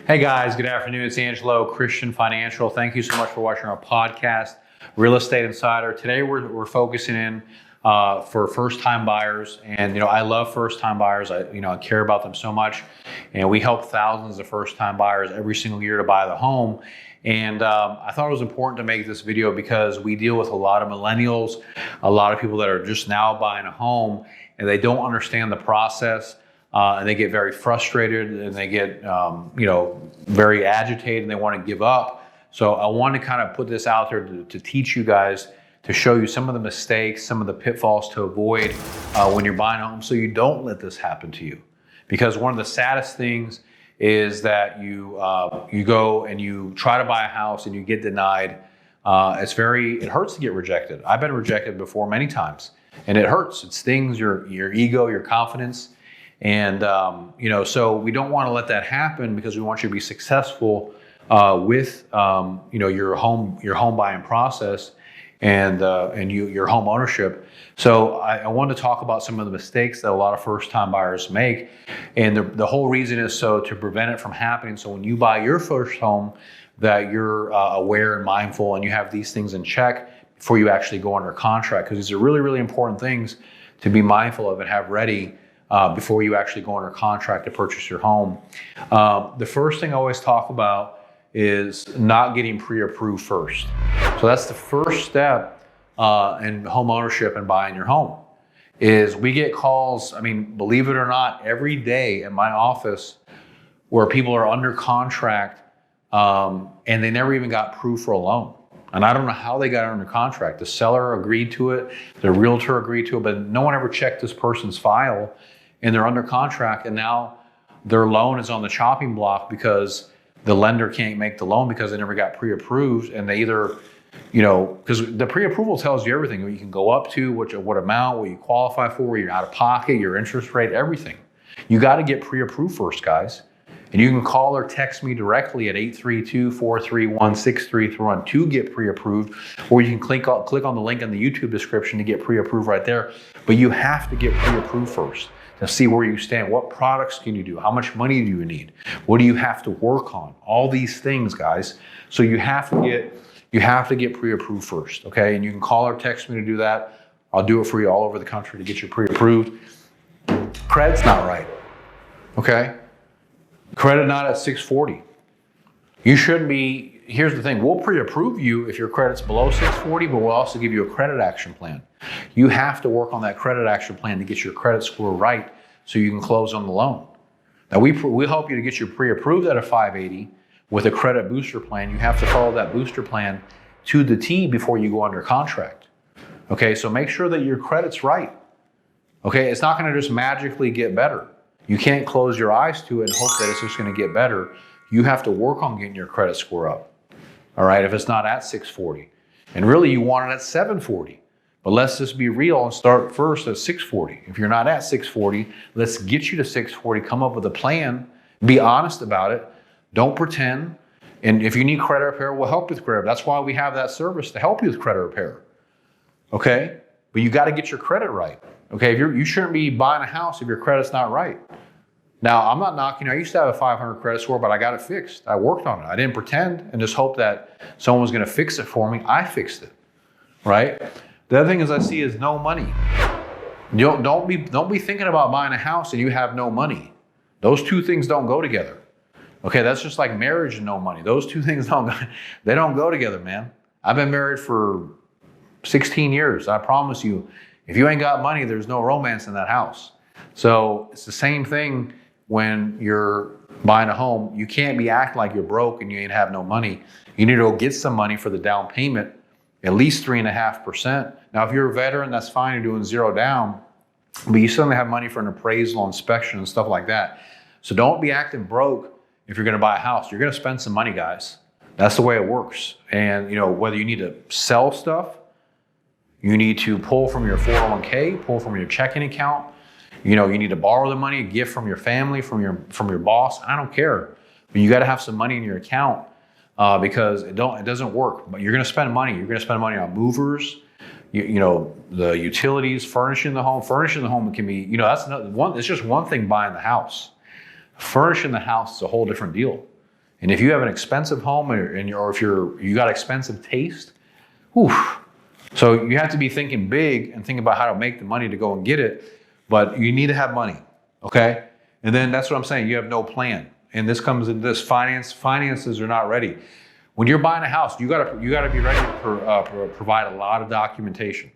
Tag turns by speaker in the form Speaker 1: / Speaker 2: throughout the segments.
Speaker 1: Hey guys, good afternoon. It's Angelo Christian Financial. Thank you so much for watching our podcast, Real Estate Insider. Today we're focusing in for first-time buyers, and I love first-time buyers. I care about them so much, and we help thousands of first-time buyers every single year to buy the home. And I thought it was important to make this video because we deal with a lot of millennials, a lot of people that are just now buying a home, and they don't understand the process. And they get very frustrated and they get, very agitated and they want to give up. So I want to kind of put this out there to teach you guys, to show you some of the mistakes, some of the pitfalls to avoid when you're buying a home, so you don't let this happen to you. Because one of the saddest things is that you go and you try to buy a house and you get denied. It hurts to get rejected. I've been rejected before many times, and it hurts. It stings your ego, your confidence. And, so we don't want to let that happen because we want you to be successful with, your home buying process and your home ownership. So I wanted to talk about some of the mistakes that a lot of first-time buyers make. And the whole reason is so to prevent it from happening. So when you buy your first home, that you're aware and mindful and you have these things in check before you actually go under contract. Because these are really, really important things to be mindful of and have ready before you actually go under contract to purchase your home. The first thing I always talk about is not getting pre-approved first. So that's the first step in home ownership and buying your home. Is we get calls, believe it or not, every day in my office where people are under contract and they never even got approved for a loan. And I don't know how they got under contract. The seller agreed to it, the realtor agreed to it, but no one ever checked this person's file. And they're under contract, and now their loan is on the chopping block because the lender can't make the loan because they never got pre-approved. And they either, because the pre-approval tells you everything. You can go up to, what amount, what you qualify for, your out of pocket, your interest rate, everything. You got to get pre-approved first, guys. And you can call or text me directly at 832-431-6331 to get pre-approved, or you can click on the link in the YouTube description to get pre-approved right there. But you have to get pre-approved first to see where you stand. What products can you do? How much money do you need? What do you have to work on? All these things, guys. So you have to get pre-approved first, okay? And you can call or text me to do that. I'll do it for you all over the country to get you pre-approved. Credit's not right, okay? Credit not at 640. You shouldn't be. Here's the thing, we'll pre-approve you if your credit's below 640, but we'll also give you a credit action plan. You have to work on that credit action plan to get your credit score right so you can close on the loan. Now we help you to get you pre-approved at a 580 with a credit booster plan. You have to follow that booster plan to the T before you go under contract. Okay, so make sure that your credit's right. Okay, it's not gonna just magically get better. You can't close your eyes to it and hope that it's just gonna get better. You have to work on getting your credit score up. All right, if it's not at 640. And really you want it at 740. But let's just be real and start first at 640. If you're not at 640, let's get you to 640, come up with a plan, be honest about it, don't pretend. And if you need credit repair, we'll help you with credit. That's why we have that service to help you with credit repair. Okay? But you got to get your credit right. Okay, you shouldn't be buying a house if your credit's not right. Now, I'm not knocking. I used to have a 500 credit score, but I got it fixed. I worked on it. I didn't pretend and just hope that someone was going to fix it for me. I fixed it, right? The other thing is I see is no money. Don't be thinking about buying a house and you have no money. Those two things don't go together. Okay, that's just like marriage and no money. Those two things don't go together, man. I've been married for 16 years. I promise you, if you ain't got money, there's no romance in that house. So it's the same thing. When you're buying a home, you can't be acting like you're broke and you ain't have no money. You need to go get some money for the down payment, at least 3.5%. Now, if you're a veteran, that's fine. You're doing zero down, but you still have money for an appraisal, inspection, and stuff like that. So don't be acting broke if you're going to buy a house. You're going to spend some money, guys. That's the way it works. And whether you need to sell stuff, you need to pull from your 401k, pull from your checking account. You need to borrow the money, a gift from your family, from your boss. I don't care, but you got to have some money in your account because it doesn't work. But you're going to spend money. You're going to spend money on movers, the utilities, furnishing the home. Furnishing the home can be, that's another one. It's just one thing buying the house. Furnishing the house is a whole different deal. And if you have an expensive home or if you got expensive taste, whew. So you have to be thinking big and think about how to make the money to go and get it, but you need to have money, okay? And then that's what I'm saying, you have no plan. And this comes in this finances are not ready. When you're buying a house, you gotta be ready to provide a lot of documentation.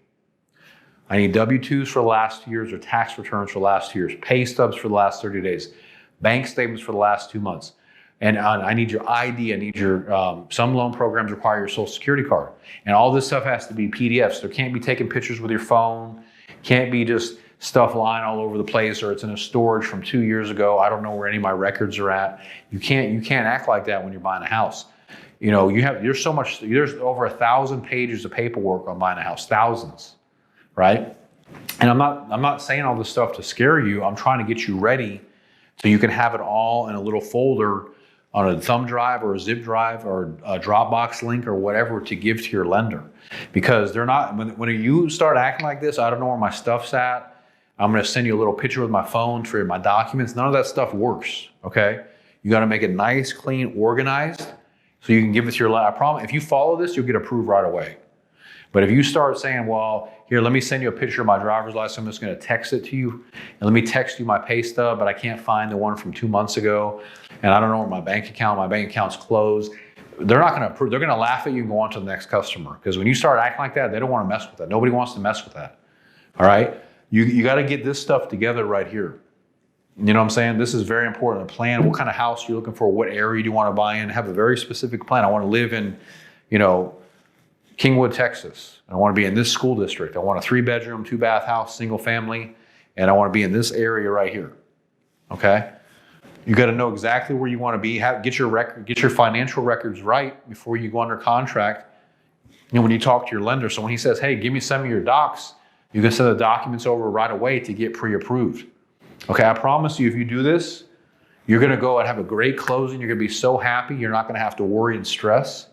Speaker 1: I need W-2s for the last 2 years or tax returns for the last 2 years, pay stubs for the last 30 days, bank statements for the last 2 months. And I need your ID, I need your, some loan programs require your social security card. And all this stuff has to be PDFs. There can't be taking pictures with your phone, can't be just stuff lying all over the place or it's in a storage from 2 years ago. I don't know where any of my records are at. You can't act like that when you're buying a house. You know, there's over 1,000 pages of paperwork on buying a house, thousands, right? And I'm not saying all this stuff to scare you. I'm trying to get you ready so you can have it all in a little folder on a thumb drive or a zip drive or a Dropbox link or whatever to give to your lender. Because they're not, when you start acting like this, I don't know where my stuff's at, I'm gonna send you a little picture with my phone for my documents. None of that stuff works, okay? You gotta make it nice, clean, organized, so you can give it to your lender. I promise, if you follow this, you'll get approved right away. But if you start saying, well, here, let me send you a picture of my driver's license, I'm just gonna text it to you, and let me text you my pay stub, but I can't find the one from 2 months ago, and I don't know where my bank account's closed. They're not gonna approve, they're gonna laugh at you and go on to the next customer. Because when you start acting like that, they don't wanna mess with that. Nobody wants to mess with that, all right? You gotta get this stuff together right here. You know what I'm saying? This is very important. A plan, what kind of house you're looking for, what area do you wanna buy in, have a very specific plan. I wanna live in, you know, Kingwood, Texas. I want to be in this school district. I want a 3-bedroom, 2-bath house, single family, and I want to be in this area right here. Okay? You got to know exactly where you want to be. Get your financial records right before you go under contract. You know, when you talk to your lender. So when he says, "Hey, give me some of your docs," you can send the documents over right away to get pre-approved. Okay? I promise you, if you do this, you're going to go and have a great closing. You're going to be so happy. You're not going to have to worry and stress.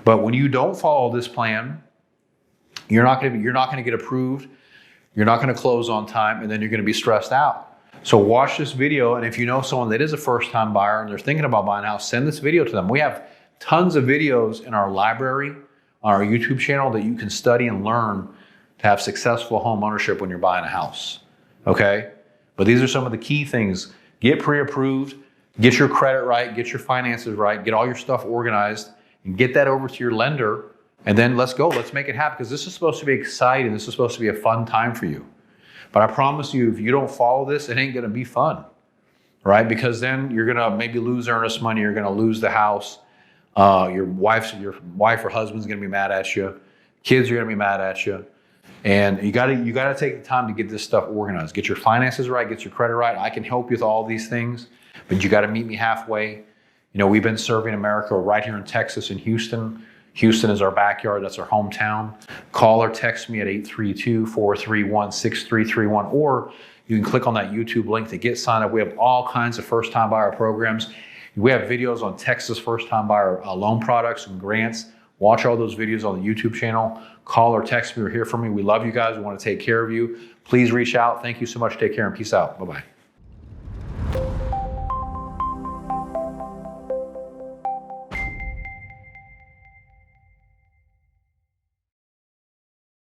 Speaker 1: But when you don't follow this plan, you're not going to get approved. You're not going to close on time, and then you're going to be stressed out. So watch this video, and if you know someone that is a first-time buyer and they're thinking about buying a house, send this video to them. We have tons of videos in our library on our YouTube channel that you can study and learn to have successful home ownership when you're buying a house. Okay? But these are some of the key things. Get pre-approved, get your credit right, get your finances right, get all your stuff organized, and get that over to your lender, and then let's go. Let's make it happen, because this is supposed to be exciting. This is supposed to be a fun time for you. But I promise you, if you don't follow this, it ain't going to be fun, right? Because then you're going to maybe lose earnest money. You're going to lose the house. Your wife or husband's going to be mad at you. Kids are going to be mad at you. And you got to take the time to get this stuff organized. Get your finances right. Get your credit right. I can help you with all these things, but you got to meet me halfway. You know, we've been serving America right here in Texas and Houston. Houston is our backyard. That's our hometown. Call or text me at 832-431-6331, or you can click on that YouTube link to get signed up. We have all kinds of first-time buyer programs. We have videos on Texas first-time buyer loan products and grants. Watch all those videos on the YouTube channel. Call or text me or hear from me. We love you guys. We want to take care of you. Please reach out. Thank you so much. Take care and peace out. Bye-bye.